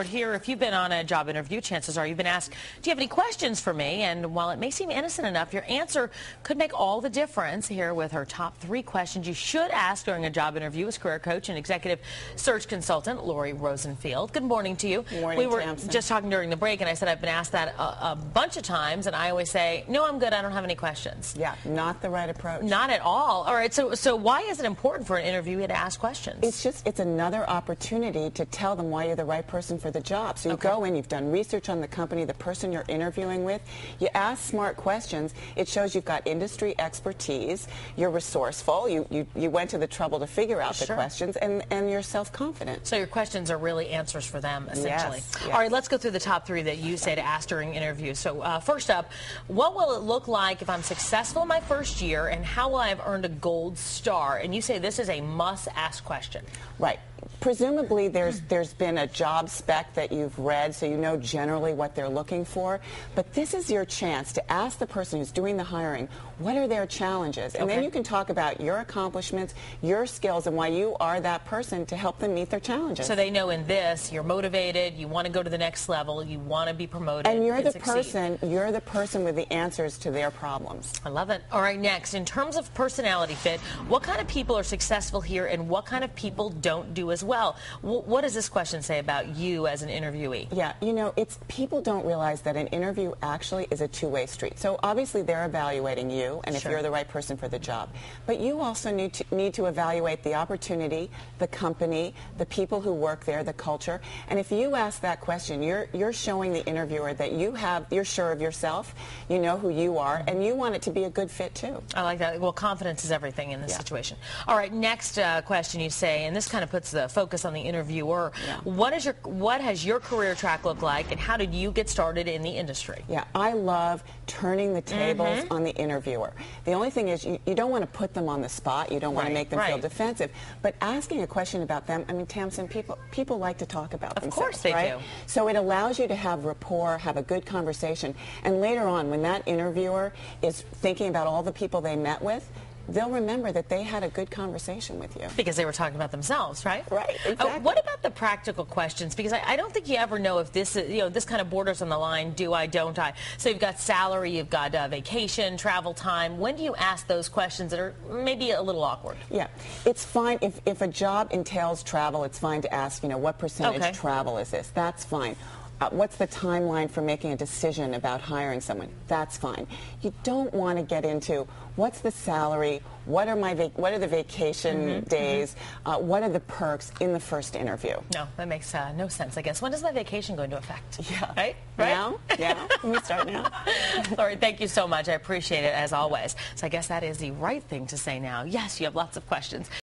Here, if you've been on a job interview, chances are you've been asked, do you have any questions for me? And while it may seem innocent enough, your answer could make all the difference. Here with her top 3 questions you should ask during a job interview is career coach and executive search consultant Laurie Rosenfield. Good morning to you. Good morning, we were Tamsin. just talking during the break, and I said I've been asked that a bunch of times, and I always say, no, I'm good. I don't have any questions. Yeah, not the right approach. Not at all. All right, so why is it important for an interviewee to ask questions? It's another opportunity to tell them why you're the right person for the job. So you go in, you've done research on the company, the person you're interviewing with, you ask smart questions. It shows you've got industry expertise, you're resourceful, you went to the trouble to figure out the questions, and you're self-confident. So your questions are really answers for them, essentially. Yes. All right, let's go through the top 3 that you say to ask during interviews. So first up, what will it look like if I'm successful in my first year, and how will I have earned a gold star? And you say this is a must-ask question. Right. Presumably there's been a job spec that you've read, so you know generally what they're looking for. But this is your chance to ask the person who's doing the hiring, what are their challenges? And then you can talk about your accomplishments, your skills, and why you are that person to help them meet their challenges. So they know in this, you're motivated, you want to go to the next level, you want to be promoted, and you're the succeed. You're the person with the answers to their problems. I love it. All right, next, in terms of personality fit, what kind of people are successful here, and what kind of people don't do as well? What does this question say about you as an interviewee? Yeah, you know, people don't realize that an interview actually is a two-way street. So obviously they're evaluating you, and if you're the right person for the job. But you also need to evaluate the opportunity, the company, the people who work there, the culture. And if you ask that question, you're showing the interviewer that you're sure of yourself, you know who you are, and you want it to be a good fit too. I like that. Well, confidence is everything in this situation. All right, next question you say, and this kind of puts the focus on the interviewer. What has your career track look like, and how did you get started in the industry? Yeah, I love turning the tables on the interviewer. The only thing is you don't want to put them on the spot. You don't want to make them feel defensive. But asking a question about them, I mean, Tamsin, people like to talk about themselves. Of course they do. So it allows you to have rapport, have a good conversation, and later on, when that interviewer is thinking about all the people they met with, they'll remember that they had a good conversation with you. Because they were talking about themselves, right? Right, exactly. What about the practical questions? Because I don't think you ever know if this is, this kind of borders on the line, do I, don't I? So you've got salary, you've got vacation, travel time. When do you ask those questions that are maybe a little awkward? Yeah, it's fine. If a job entails travel, it's fine to ask, what percentage travel is this? That's fine. What's the timeline for making a decision about hiring someone? That's fine. You don't want to get into what's the salary, what are the vacation days, what are the perks in the first interview. No, that makes no sense, I guess. When does my vacation go into effect? Yeah. Right? Now? Yeah. Can we start now? Laurie, thank you so much. I appreciate it, as always. So I guess that is the right thing to say now. Yes, you have lots of questions.